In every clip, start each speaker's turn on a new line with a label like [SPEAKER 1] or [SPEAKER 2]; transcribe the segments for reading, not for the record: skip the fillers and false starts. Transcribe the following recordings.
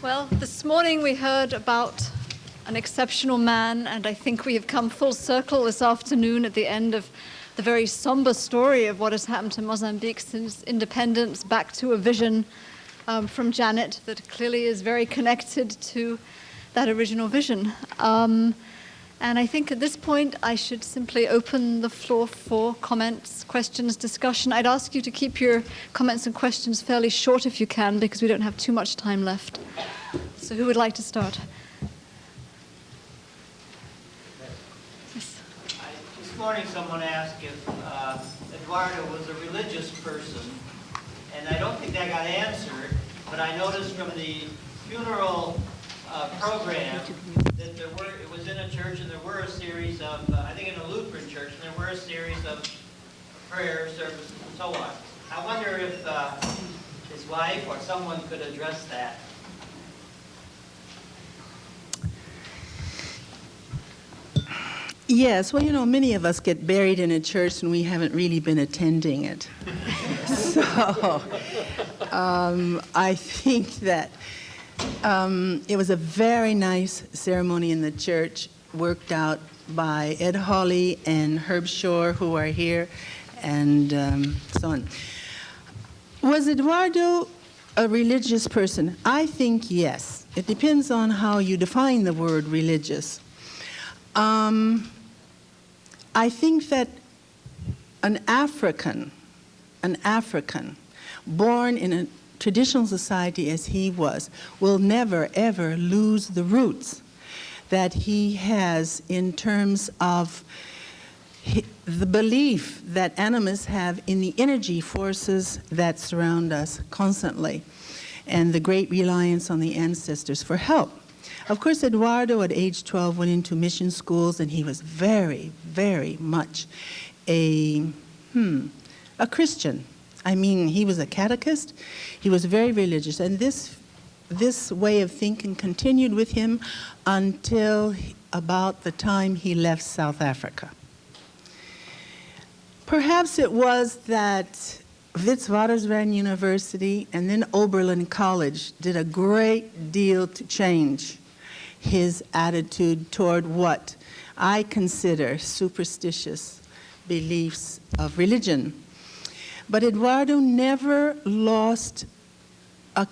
[SPEAKER 1] Well, this morning we heard about an exceptional man, and I think we have come full circle this afternoon at the end of the very somber story of what has happened to Mozambique since independence, back to a vision from Janet that clearly is very connected to that original vision. And I think at this point I should simply open the floor for comments, questions, discussion. I'd ask you to keep your comments and questions fairly short if you can, because we don't have too much time left. So who would like to start? Yes.
[SPEAKER 2] This morning someone asked if Eduardo was a religious person, and I don't think that got answered, but I noticed from the funeral program that it was in a church, and there were a series of, I think in a Lutheran church, and there were a series of prayer services and so on. I wonder if his wife or someone could address that.
[SPEAKER 3] Yes, well, you know, many of us get buried in a church and we haven't really been attending it. So I think that it was a very nice ceremony in the church, worked out by Ed Hawley and Herb Shore, who are here, and so on. Was Eduardo a religious person? I think yes. It depends on how you define the word religious. I think that an African born in a traditional society as he was will never, ever lose the roots that he has in terms of the belief that animists have in the energy forces that surround us constantly, and the great reliance on the ancestors for help. Of course, Eduardo at age 12 went into mission schools, and he was very, very much a Christian. I mean, he was a catechist. He was very religious, and this way of thinking continued with him until about the time he left South Africa. Perhaps it was that Witwatersrand University and then Oberlin College did a great deal to change his attitude toward what I consider superstitious beliefs of religion. But Eduardo never lost a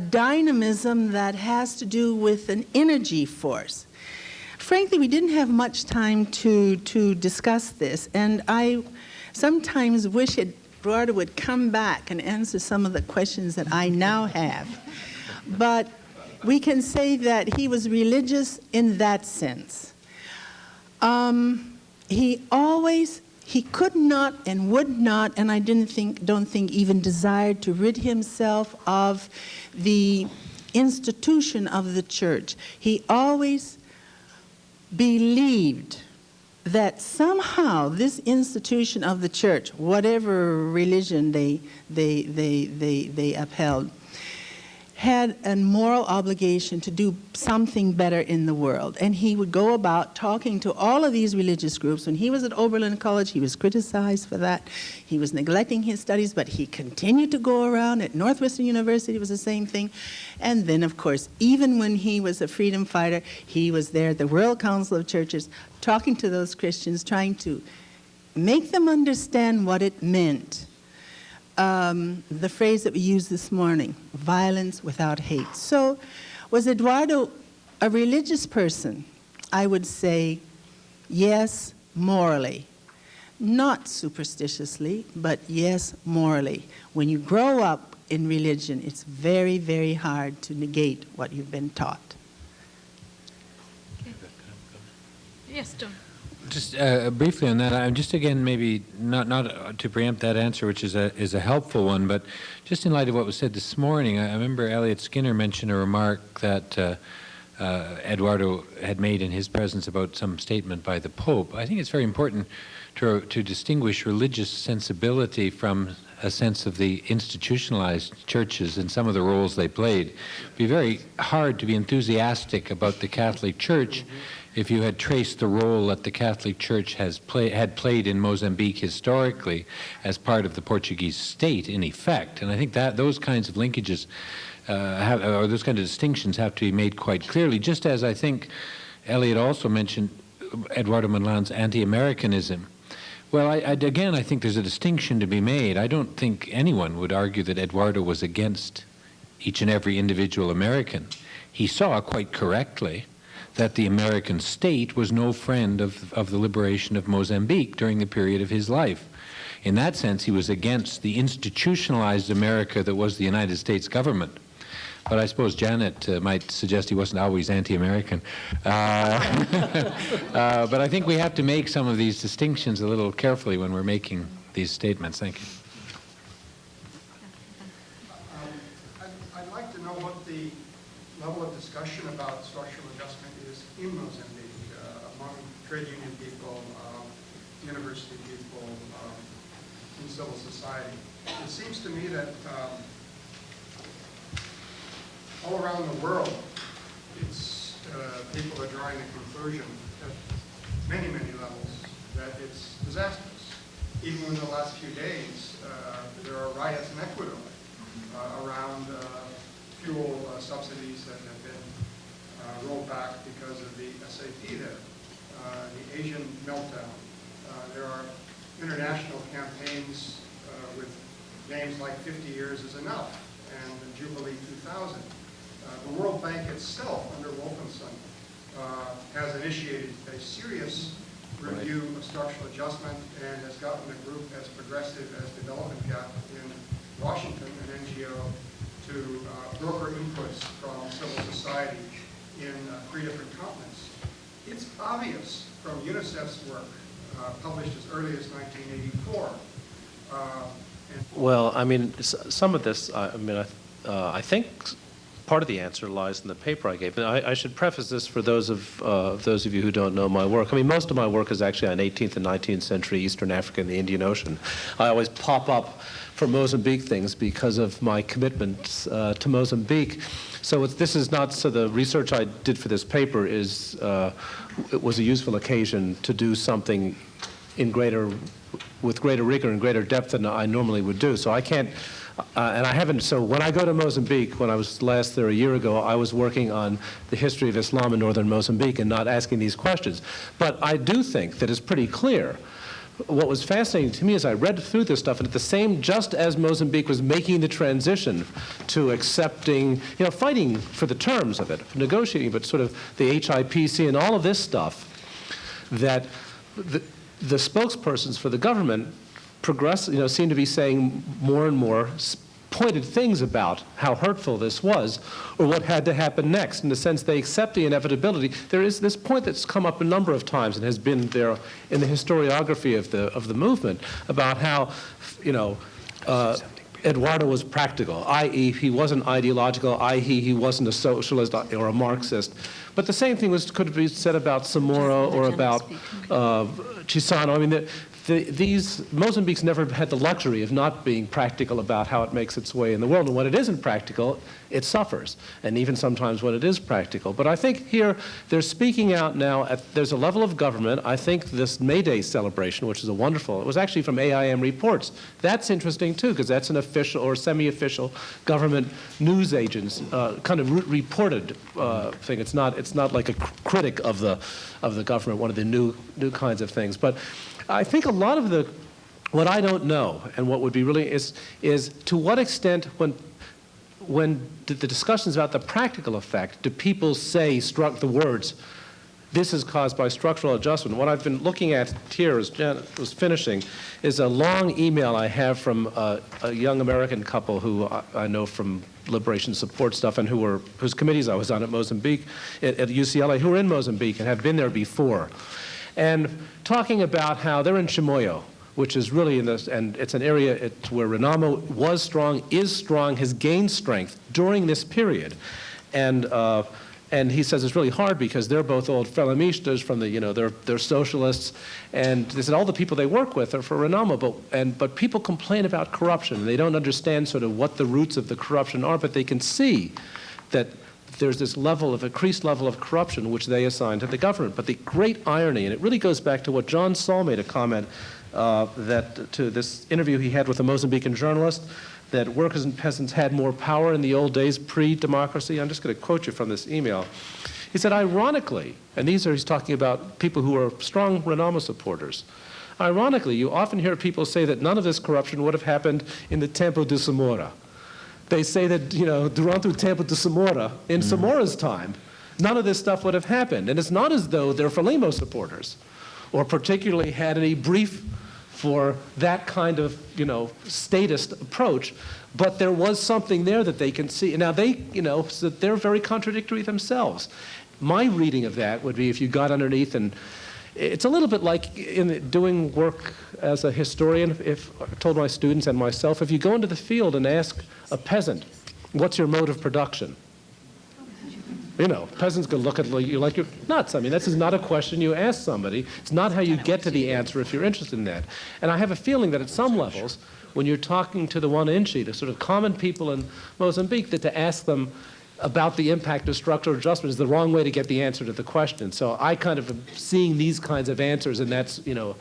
[SPEAKER 3] dynamism that has to do with an energy force. Frankly, we didn't have much time to discuss this, and I sometimes wish Eduardo would come back and answer some of the questions that I now have. But we can say that he was religious in that sense. He could not and would not, and I don't think even desired to rid himself of the institution of the church. He always believed that somehow this institution of the church, whatever religion they upheld, had a moral obligation to do something better in the world. And he would go about talking to all of these religious groups. When he was at Oberlin College, he was criticized for that. He was neglecting his studies, but he continued to go around. At Northwestern University, it was the same thing. And then, of course, even when he was a freedom fighter, he was there at the World Council of Churches, talking to those Christians, trying to make them understand what it meant. The phrase that we used this morning, violence without hate. So, was Eduardo a religious person? I would say yes, morally. Not superstitiously, but yes, morally. When you grow up in religion, it's very, very hard to negate what you've been taught.
[SPEAKER 1] Okay. Yes, John.
[SPEAKER 4] Just briefly on that, I'm just again maybe not to preempt that answer, which is a helpful one, but just in light of what was said this morning, I remember Elliot Skinner mentioned a remark that Eduardo had made in his presence about some statement by the Pope. I think it's very important to distinguish religious sensibility from a sense of the institutionalized churches and some of the roles they played. It'd be very hard to be enthusiastic about the Catholic Church if you had traced the role that the Catholic Church had played in Mozambique historically as part of the Portuguese state, in effect. And I think that those kinds of linkages, or those kind of distinctions have to be made quite clearly, just as I think Elliot also mentioned Eduardo Mondlane's anti-Americanism. Well, again, I think there's a distinction to be made. I don't think anyone would argue that Eduardo was against each and every individual American. He saw quite correctly that the American state was no friend of the liberation of Mozambique during the period of his life. In that sense, he was against the institutionalized America that was the United States government. But I suppose Janet might suggest he wasn't always anti-American. But I think we have to make some of these distinctions a little carefully when we're making these statements. Thank you.
[SPEAKER 5] I'd like to know what the level of discussion about structural adjustment is in Mozambique among trade union people, university people, in civil society. It seems to me that all around the world, it's people are drawing the conclusion at many, many levels that it's disastrous. Even in the last few days, there are riots in Ecuador around fuel subsidies that have been rolled back because of the SAP there, the Asian meltdown. There are international campaigns with names like 50 Years is Enough and Jubilee 2000. The World Bank itself, under Wolfenson, has initiated a serious review of structural adjustment and has gotten a group as progressive as Development Gap in Washington, an NGO, to broker inputs from civil society in 3 different continents. It's obvious from UNICEF's work, published as early as 1984.
[SPEAKER 6] Well, I mean, some of this, I think part of the answer lies in the paper I gave. And I should preface this for those of you who don't know my work. I mean, most of my work is actually on 18th and 19th century Eastern Africa and the Indian Ocean. I always pop up for Mozambique things because of my commitment to Mozambique. So this is not, so the research I did for this paper is, it was a useful occasion to do something with greater rigor and greater depth than I normally would do. So I can't, and I haven't, so when I go to Mozambique, when I was last there a year ago, I was working on the history of Islam in northern Mozambique and not asking these questions. But I do think that it's pretty clear. What was fascinating to me is I read through this stuff, and at the same, just as Mozambique was making the transition to accepting, fighting for the terms of it, negotiating, but sort of the HIPC and all of this stuff, that the spokespersons for the government seem to be saying more and more pointed things about how hurtful this was or what had to happen next. In the sense they accept the inevitability. There is this point that's come up a number of times and has been there in the historiography of the movement about how, Eduardo was practical, i.e. he wasn't ideological, i.e. he wasn't a socialist or a Marxist. But the same thing could be said about Samora or about Chisano. I mean, Mozambique's never had the luxury of not being practical about how it makes its way in the world. And when it isn't practical, it suffers. And even sometimes when it is practical. But I think here, they're speaking out now. There's a level of government. I think this May Day celebration, which is it was actually from AIM reports. That's interesting too, because that's an official or semi-official government news agents kind of reported thing. It's not like a critic of the government, one of the new kinds of things. But I think a lot of what I don't know and what would be really is to what extent when the discussions about the practical effect do people say the words, this is caused by structural adjustment. What I've been looking at here, as Janet was finishing, is a long email I have from a young American couple who I know from liberation support stuff and whose committees I was on at Mozambique, at UCLA, who were in Mozambique and have been there before. And talking about how they're in Chimoio, which is really and it's an area where Renamo was strong, is strong, has gained strength during this period. And he says it's really hard because they're both old Frelamistas from they're socialists, and they said all the people they work with are for Renamo, but people complain about corruption. They don't understand sort of what the roots of the corruption are, but they can see that there's this increased level of corruption which they assign to the government. But the great irony, and it really goes back to what John Saul made a comment to this interview he had with a Mozambican journalist, that workers and peasants had more power in the old days, pre-democracy. I'm just going to quote you from this email. He said, ironically, and he's talking about people who are strong Renamo supporters, ironically, you often hear people say that none of this corruption would have happened in the Tempo de Samora. They say that, durante o tempo de Samora, in Samora's time, none of this stuff would have happened. And it's not as though they're Frelimo supporters or particularly had any brief for that kind of, statist approach, but there was something there that they can see. Now so they're very contradictory themselves. My reading of that would be if you got underneath, and it's a little bit like in doing work as a historian, if I told my students and myself, if you go into the field and ask a peasant, what's your mode of production? Peasants can look at you like you're nuts. I mean, this is not a question you ask somebody. It's not how you get to the answer if you're interested in that. And I have a feeling that at some levels, when you're talking to the Wananchi, the sort of common people in Mozambique, that to ask them about the impact of structural adjustment is the wrong way to get the answer to the question. So I kind of am seeing these kinds of answers, and that's, to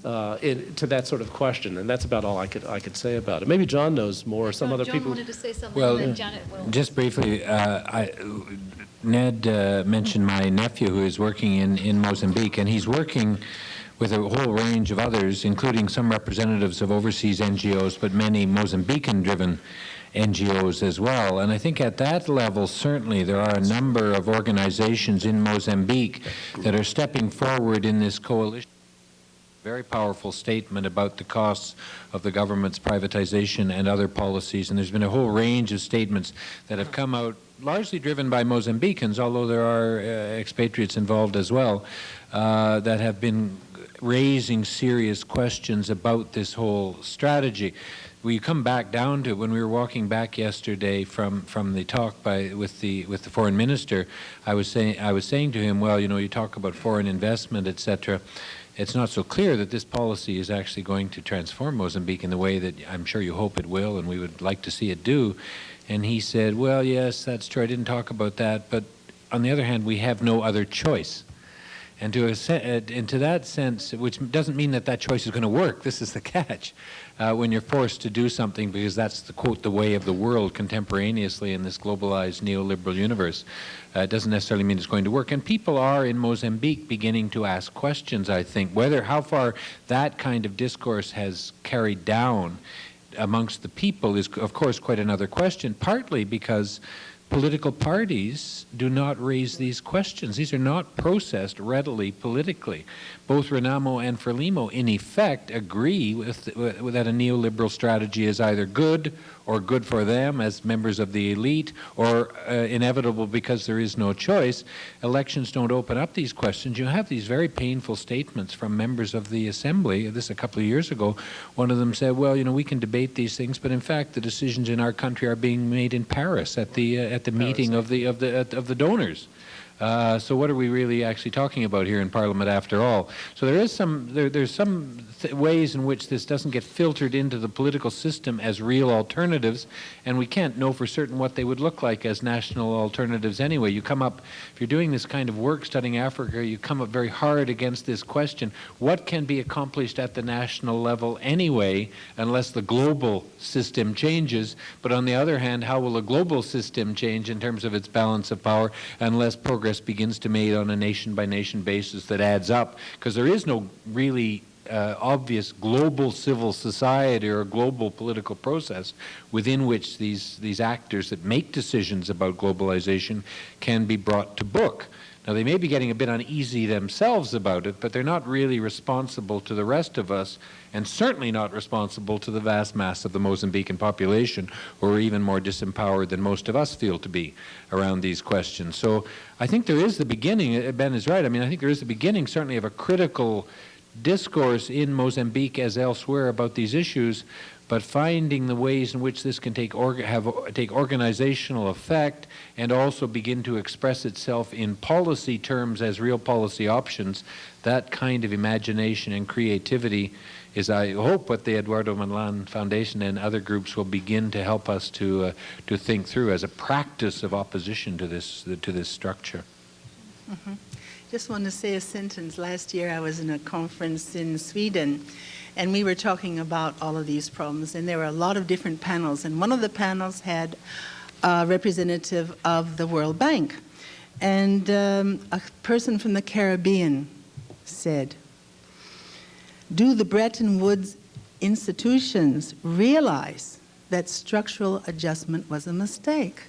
[SPEAKER 6] that sort of question. And that's about all I could say about it. Maybe John knows more, or some other
[SPEAKER 1] John
[SPEAKER 6] people.
[SPEAKER 1] wanted to say something,
[SPEAKER 4] Well,
[SPEAKER 1] and then Janet will.
[SPEAKER 4] Just briefly, Ned mentioned my nephew who is working in Mozambique, and he's working with a whole range of others, including some representatives of overseas NGOs, but many Mozambican-driven NGOs as well. And I think at that level, certainly, there are a number of organizations in Mozambique that are stepping forward in this coalition. Very powerful statement about the costs of the government's privatization and other policies. And there's been a whole range of statements that have come out, largely driven by Mozambicans, although there are expatriates involved as well, that have been raising serious questions about this whole strategy. We come back down to when we were walking back yesterday from the talk with the foreign minister. I was saying to him, well, you talk about foreign investment, etc. It's not so clear that this policy is actually going to transform Mozambique in the way that I'm sure you hope it will, and we would like to see it do. And he said, well, yes, that's true. I didn't talk about that, but on the other hand, we have no other choice. And to that sense, which doesn't mean that choice is going to work. This is the catch. When you're forced to do something because that's the, quote, the way of the world contemporaneously in this globalized neoliberal universe, it doesn't necessarily mean it's going to work. And people are in Mozambique beginning to ask questions, I think. How far that kind of discourse has carried down amongst the people is, of course, quite another question, partly because political parties do not raise these questions. These are not processed readily politically. Both Renamo and Frelimo, in effect, agree with that a neoliberal strategy is either good or good for them as members of the elite, or inevitable because there is no choice. Elections don't open up these questions. You have these very painful statements from members of the Assembly. This a couple of years ago. One of them said, well, we can debate these things, but in fact the decisions in our country are being made in Paris at the meeting of the donors. So what are we really actually talking about here in Parliament after all? So there's some ways in which this doesn't get filtered into the political system as real alternatives, and we can't know for certain what they would look like as national alternatives anyway. You come up, if you're doing this kind of work studying Africa, you come up very hard against this question, what can be accomplished at the national level anyway unless the global system changes? But on the other hand, how will a global system change in terms of its balance of power unless progress begins to be made on a nation-by-nation basis that adds up? Because there is no really obvious global civil society or global political process within which these actors that make decisions about globalization can be brought to book. Now, they may be getting a bit uneasy themselves about it, but they're not really responsible to the rest of us, and certainly not responsible to the vast mass of the Mozambican population, who are even more disempowered than most of us feel to be around these questions. So I think there is the beginning, Ben is right, I think there is the beginning certainly of a critical discourse in Mozambique as elsewhere about these issues, but finding the ways in which this can take organizational effect and also begin to express itself in policy terms as real policy options, that kind of imagination and creativity is, I hope, what the Eduardo Mondlane Foundation and other groups will begin to help us to think through as a practice of opposition to this structure.
[SPEAKER 3] Mm-hmm. Just want to say a sentence. Last year I was in a conference in Sweden, and we were talking about all of these problems, and there were a lot of different panels, and one of the panels had a representative of the World Bank, and a person from the Caribbean said, "Do the Bretton Woods institutions realize that structural adjustment was a mistake?"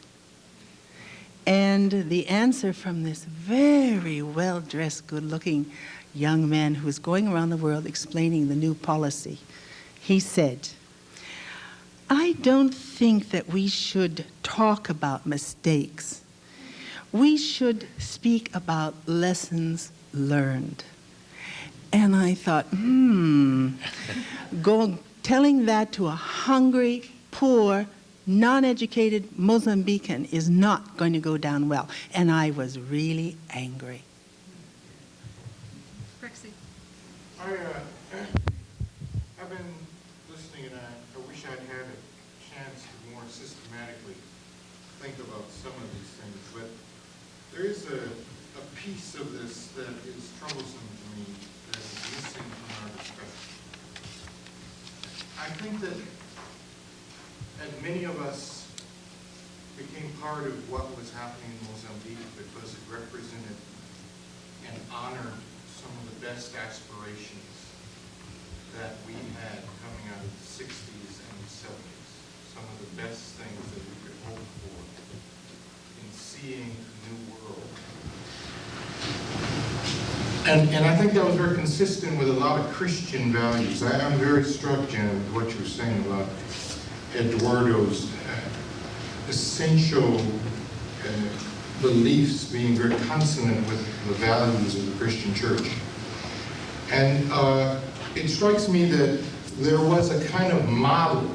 [SPEAKER 3] And the answer from this very well-dressed, good-looking young man who was going around the world explaining the new policy, he said, "I don't think that we should talk about mistakes. We should speak about lessons learned." And I thought, telling that to a hungry, poor, non-educated Mozambican is not going to go down well. And I was really angry.
[SPEAKER 7] I've been listening, and I wish I'd had a chance to more systematically think about some of these things, but there is a piece of this that is troublesome to me that is missing from our discussion. I think that many of us became part of what was happening in Mozambique because it represented and honored some of the best aspirations that we had coming out of the 60s and the 70s. Some of the best things that we could hope for in seeing a new world. And I think that was very consistent with a lot of Christian values. I'm very struck, Janet, with what you were saying about Eduardo's essential beliefs being very consonant with the values of the Christian church. And it strikes me that there was a kind of model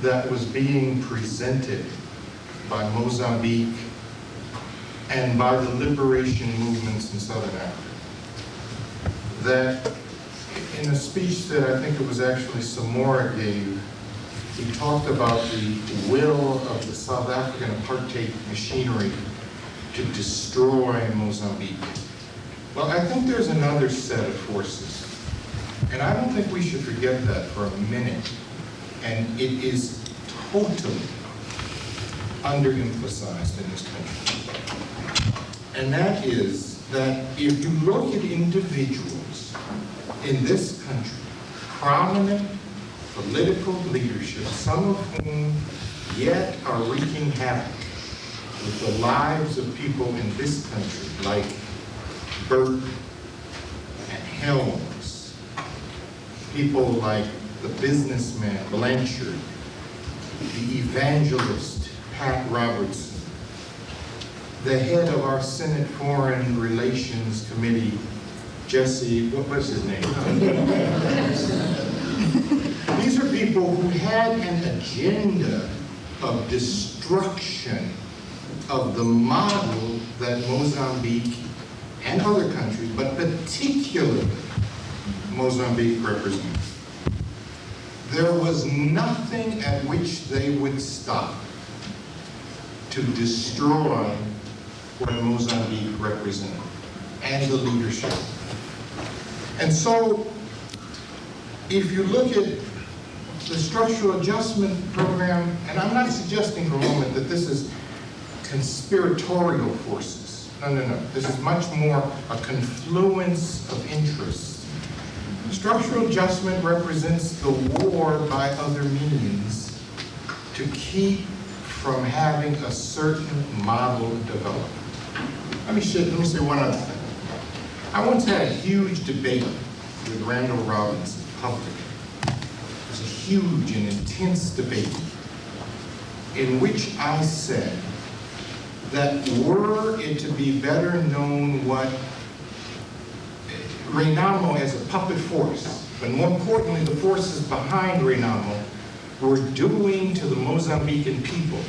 [SPEAKER 7] that was being presented by Mozambique and by the liberation movements in Southern Africa. That in a speech that I think it was actually Samora gave, he talked about the will of the South African apartheid machinery to destroy Mozambique. Well, I think there's another set of forces, and I don't think we should forget that for a minute. And it is totally underemphasized in this country. And that is that if you look at individuals in this country, prominent political leadership, some of whom yet are wreaking havoc with the lives of people in this country, like Burke and Helms, people like the businessman Blanchard, the evangelist Pat Robertson, the head of our Senate Foreign Relations Committee, Jesse, what was his name? These are people who had an agenda of destruction of the model that Mozambique and other countries, but particularly Mozambique represents. There was nothing at which they would stop to destroy what Mozambique represented and the leadership. And so, if you look at the structural adjustment program, and I'm not suggesting for a moment that this is conspiratorial forces. No, no, no. This is much more a confluence of interests. Structural adjustment represents the war by other means to keep from having a certain model developed. Let me say one other thing. I once had a huge debate with Randall Robinson publicly. It was a huge and intense debate in which I said that were it to be better known what Renamo as a puppet force, but more importantly, the forces behind Renamo were doing to the Mozambican people.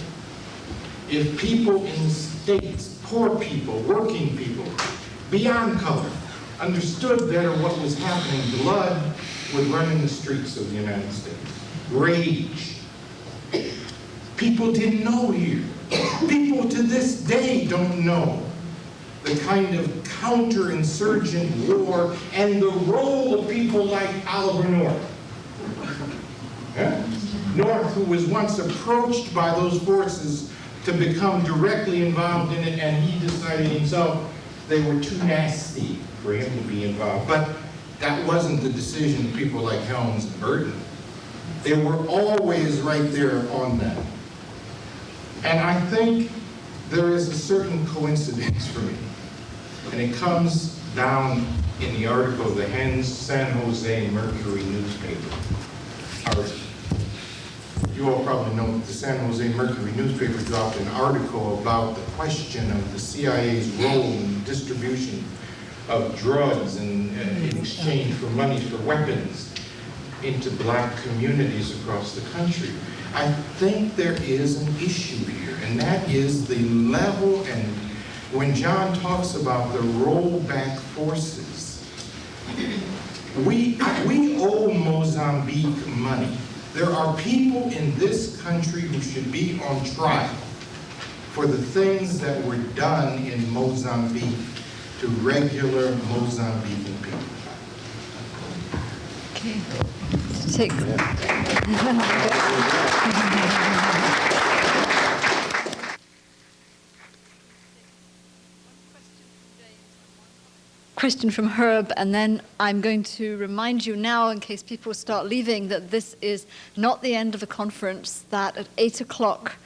[SPEAKER 7] If people in the States, poor people, working people, beyond color, understood better what was happening, blood would run in the streets of the United States. Rage. People didn't know here. People to this day don't know the kind of counterinsurgent war and the role of people like Oliver North. Yeah? North, who was once approached by those forces to become directly involved in it, and he decided himself they were too nasty for him to be involved. But that wasn't the decision of people like Helms and Burton. They were always right there on them. And I think there is a certain coincidence for me. And it comes down in the article, the San Jose Mercury newspaper article. You all probably know that the San Jose Mercury newspaper dropped an article about the question of the CIA's role in the distribution of drugs and in exchange for money for weapons into black communities across the country. I think there is an issue here, and that is the level, and when John talks about the rollback forces, we owe Mozambique money. There are people in this country who should be on trial for the things that were done in Mozambique to regular Mozambican people.
[SPEAKER 1] Okay. Take. Question from Herb, and then I'm going to remind you now, in case people start leaving, that this is not the end of the conference, that at 8 o'clock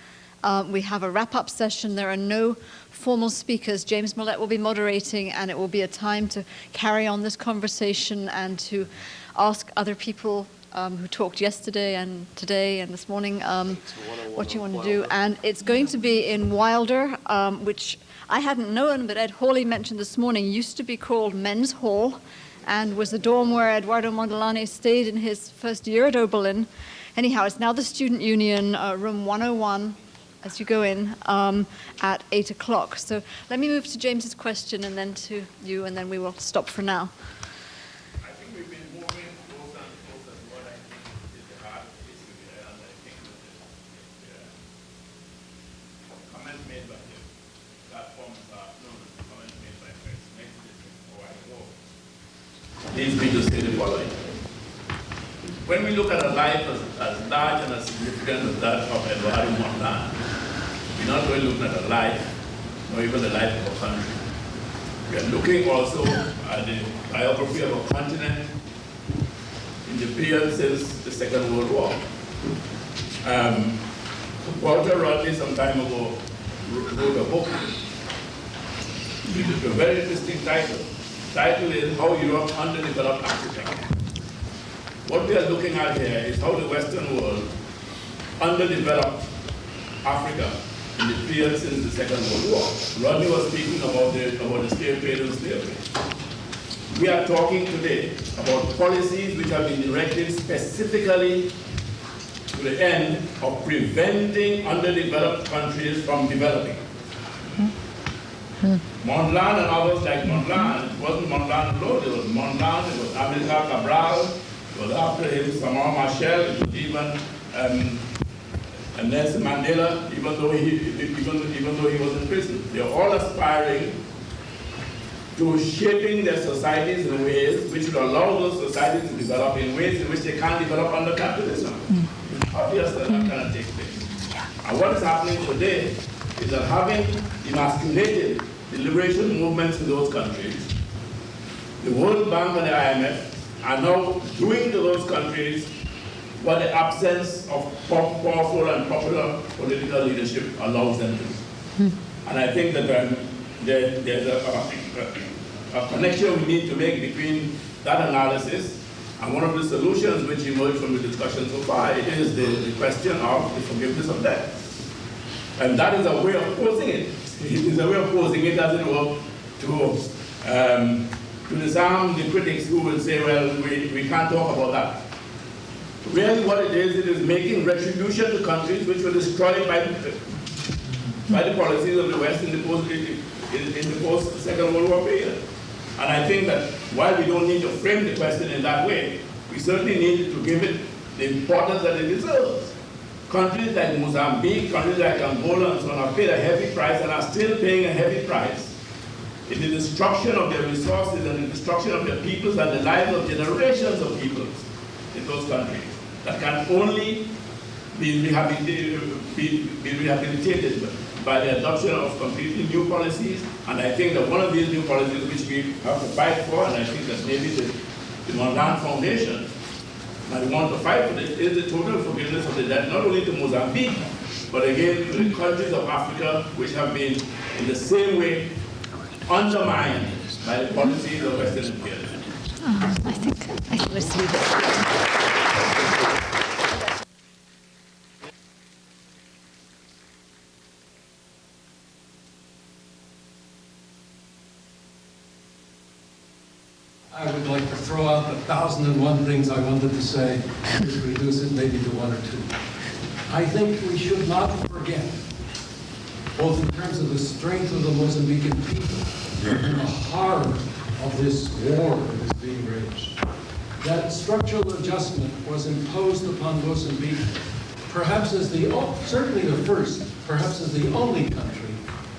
[SPEAKER 1] we have a wrap-up session. There are no formal speakers. James Millett will be moderating, and it will be a time to carry on this conversation and to ask other people who talked yesterday and today and this morning what you want to do. And it's going to be in Wilder, which I hadn't known, but Ed Hawley mentioned this morning, used to be called Men's Hall and was the dorm where Eduardo Mondlane stayed in his first year at Oberlin. Anyhow, it's now the Student Union, room 101, as you go in, at 8 o'clock. So let me move to James's question and then to you, and then we will stop for now.
[SPEAKER 8] I think we've been moving closer and closer to what I think is the heart of the issue here, and I think that the comments made by the platforms are known as the comments made by Chris makes it a while ago. Leads me to say the following. When we look at a life as large and as significant as that of Eduardo Mondlane, we're not only looking at a life, nor even the life of a country. We are looking also at the biography of a continent in the period since the Second World War. Walter Rodney some time ago wrote a book with a very interesting title. The title is How Europe Underdeveloped Africa. What we are looking at here is how the Western world underdeveloped Africa in the period since the Second World War. Rodney was speaking about the slave trade and slavery. We are talking today about policies which have been directed specifically to the end of preventing underdeveloped countries from developing. Mondlane and others like Mondlane, it wasn't Mondlane alone, it was Mondlane, it was Amilcar Cabral, it was after him Samar Machel, it was even Nelson Mandela, even though he was in prison. They are all aspiring to shaping their societies in ways which would allow those societies to develop in ways in which they can't develop under capitalism. Obviously, that cannot take place. And what is happening today is that having emasculated the liberation movements in those countries, the World Bank and the IMF are now doing to those countries what the absence of powerful and popular political leadership allows them to do. And I think that there's a connection we need to make between that analysis and one of the solutions which emerged from the discussion so far is the question of the forgiveness of debt. And that is a way of posing it. It is a way of posing it, as it were, to to disarm the critics who will say, well, we can't talk about that. Really what it is making retribution to countries which were destroyed by the policies of the West in the post-Second World War period. And I think that while we don't need to frame the question in that way, we certainly need to give it the importance that it deserves. Countries like Mozambique, countries like Angola and so on have paid a heavy price and are still paying a heavy price in the destruction of their resources and the destruction of their peoples and the lives of generations of peoples in those countries that can only be rehabilitated by the adoption of completely new policies. And I think that one of these new policies which we have to fight for, and I think that maybe the Mondlane Foundation might want to fight for it, is the total forgiveness of the debt, not only to Mozambique, but again to the countries of Africa which have been in the same way undermined by the policies of Western imperialism.
[SPEAKER 1] I think let's leave it.
[SPEAKER 9] I would like to throw out the 1,001 things I wanted to say, just reduce it maybe to one or two. I think we should not forget, both in terms of the strength of the Mozambican people and the horror of this war that is being waged, that structural adjustment was imposed upon Mozambique, perhaps as certainly the first, perhaps as the only country,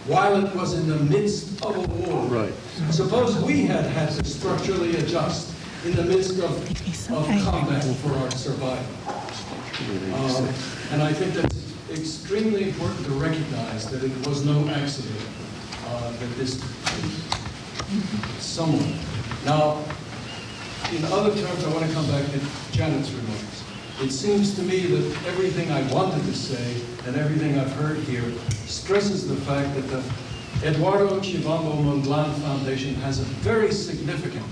[SPEAKER 9] while it was in the midst of a war. Right. Suppose we had to structurally adjust in the midst of combat for our survival. And I think that's extremely important to recognize that it was no accident that this someone. Now, in other terms, I want to come back to Janet's remarks. It seems to me that everything I wanted to say and everything I've heard here stresses the fact that the Eduardo Mondlane Foundation has a very significant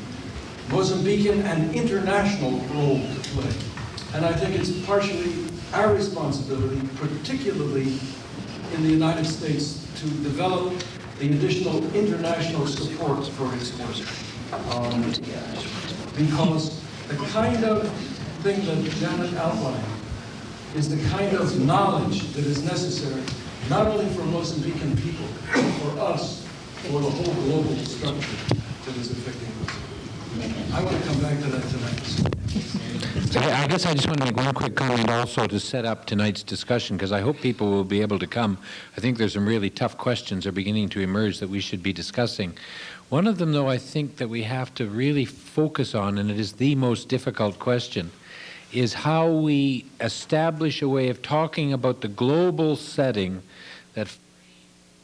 [SPEAKER 9] Mozambican and international role to play. And I think it's partially our responsibility, particularly in the United States, to develop the additional international support for its work. Because the kind of thing that Janet outlined is the kind of knowledge that is necessary, not only for Mozambican people, but for us, for the whole global structure that is affecting us. I want to come back to that tonight.
[SPEAKER 4] I guess I just want to make one quick comment also to set up tonight's discussion, because I hope people will be able to come. I think there's some really tough questions are beginning to emerge that we should be discussing. One of them, though, I think that we have to really focus on, and it is the most difficult question, is how we establish a way of talking about the global setting that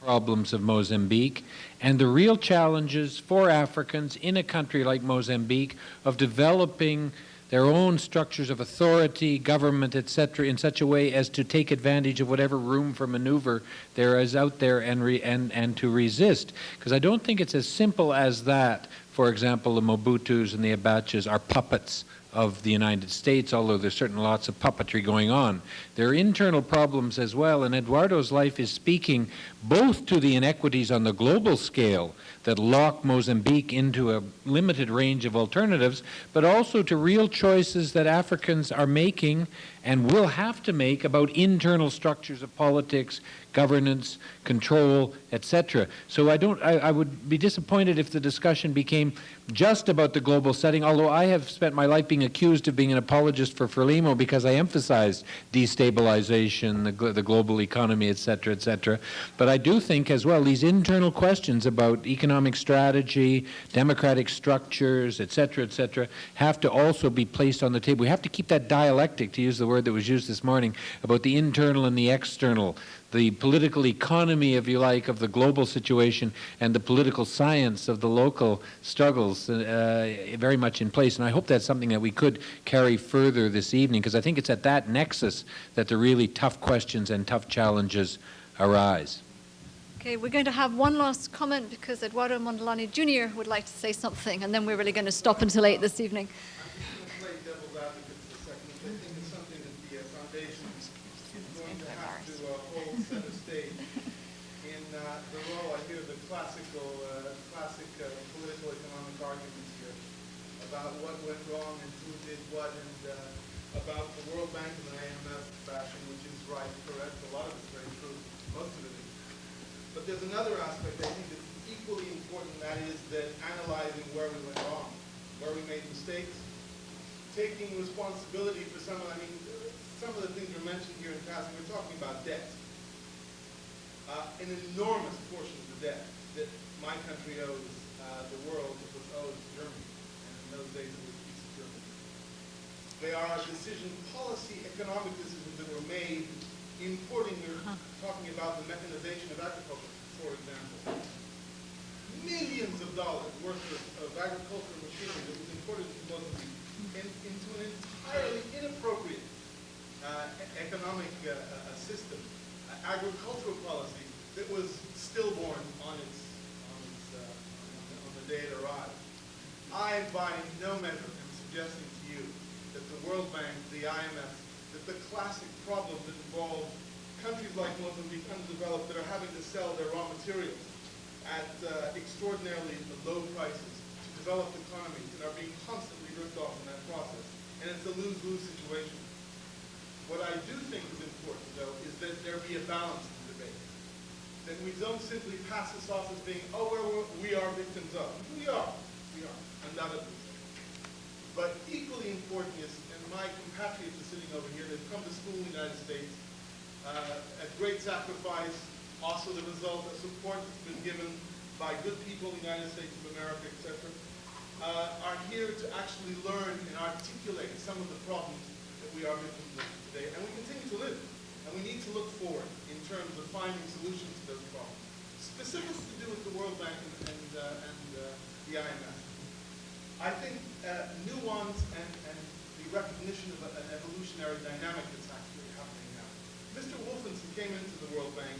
[SPEAKER 4] problems of Mozambique and the real challenges for Africans in a country like Mozambique of developing their own structures of authority, government, etc., in such a way as to take advantage of whatever room for maneuver there is out there and to resist. Because I don't think it's as simple as that. For example, the Mobutus and the Abachas are puppets of the United States, although there's certainly lots of puppetry going on. There are internal problems as well, and Eduardo's life is speaking both to the inequities on the global scale that lock Mozambique into a limited range of alternatives, but also to real choices that Africans are making and will have to make about internal structures of politics, governance, control, etc. So I would be disappointed if the discussion became just about the global setting, although I have spent my life being accused of being an apologist for Frelimo because I emphasized destabilization, the global economy, etc., etc. But I do think as well these internal questions about economic strategy, democratic structures, etc., have to also be placed on the table. We have to keep that dialectic, to use the word that was used this morning, about the internal and the external, the political economy, if you like, of the global situation and the political science of the local struggles very much in place. And I hope that's something that we could carry further this evening, because I think it's at that nexus that the really tough questions and tough challenges arise.
[SPEAKER 1] Okay, we're going to have one last comment because Eduardo Mondlane Jr. would like to say something, and then we're really going to stop until 8 this evening.
[SPEAKER 10] the role, I hear the classic political economic arguments here about what went wrong and who did what, and about the World Bank and the IMF bashing, which is right, correct. A lot of it's very true. Most of it is. But there's another aspect I think that's equally important, and that is that analyzing where we went wrong, where we made mistakes, taking responsibility for some of the things were mentioned here in passing. We're talking about debt. An enormous portion of the debt that my country owes the world was owed to Germany, and in those days it was East Germany. They are policy, economic decisions that were made importing, we're talking about the mechanization of agriculture, for example. Millions of dollars worth of agricultural machinery that was imported into Mozambique into an entirely inappropriate economic system, agricultural policy that was stillborn on the day it arrived. I, by no measure, am suggesting to you that the World Bank, the IMF, that the classic problems that involve countries like Mozambique, undeveloped, that are having to sell their raw materials at extraordinarily low prices to developed economies and are being constantly ripped off in that process. And it's a lose-lose situation. What I do think is important, though, is that there be a balance in the debate. That we don't simply pass this off as being, oh, we are victims of. We are, undoubtedly. But equally important is, and my compatriots are sitting over here, they've come to school in the United States, at great sacrifice, also the result of support that's been given by good people in the United States of America, etc., are here to actually learn and articulate some of the problems that we are victims of today. And we continue to live. And we need to look forward in terms of finding solutions to those problems. Specifically to do with the World Bank and the IMF. I think nuance and the recognition of an evolutionary dynamic that's actually happening now. Mr. Wolfenson came into the World Bank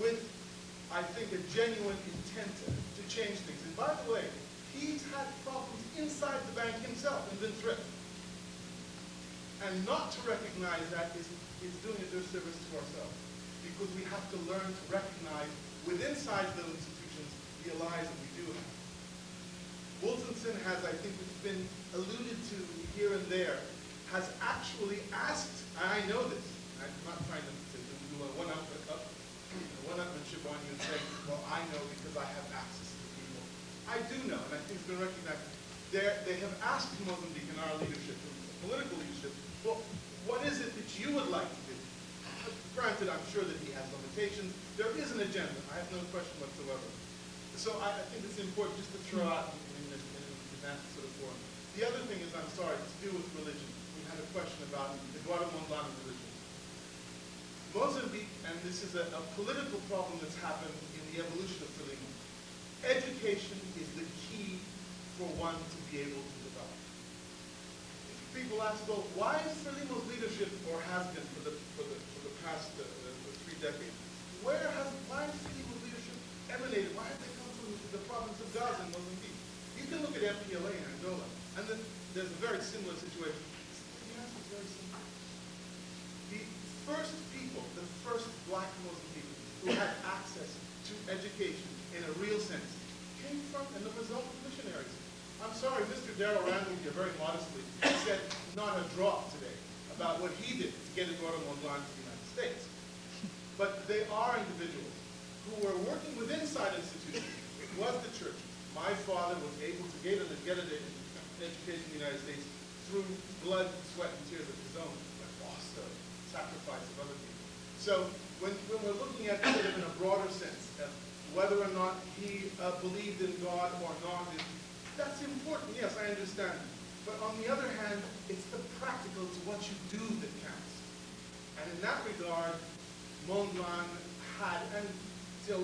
[SPEAKER 10] with, I think, a genuine intent to change things. And by the way, he's had problems inside the bank himself and been threatened. And not to recognize that is doing a disservice to ourselves. Because we have to learn to recognize within those institutions the allies that we do have. Wolfenson has, I think it's been alluded to here and there, has actually asked, and I know this, and I'm not trying to do a one-upmanship on you and say, well, I know because I have access to the people. I do know, and I think it's been recognized. They have asked Mozambique and our leadership, political leadership, well, what is it that you would like to do? Granted, I'm sure that he has limitations. There is an agenda. I have no question whatsoever. So I think it's important just to throw out in that sort of forum. The other thing is, I'm sorry, to do with religion. We had a question about Eduardo Mondlane religion. Mozambique, and this is a political problem that's happened in the evolution of Frelimo. Education is the key for one to be able to develop. People ask, well, why is Frelimo's leadership, or has been for the past 3 decades, why has Frelimo's leadership emanated? Why have they come from the province of Gaza in Mozambique? You can look at MPLA in Angola, and then there's a very similar situation. The answer is very simple. The first people, the first black Mozambicans who had access to education in a real sense came from, and the result of missionaries. I'm sorry, Mr. Darrell Randall here very modestly said not a drop today about what he did to get Eduardo Mondlane to the United States. But they are individuals who were working with inside institutions. It was the church. My father was able to get an education in the United States through blood, sweat, and tears of his own, but also sacrifice of other people. So when we're looking at it in a broader sense, whether or not he believed in God or not, that's important, yes, I understand. But on the other hand, it's the practical to what you do that counts. And in that regard, Mondlane had, and till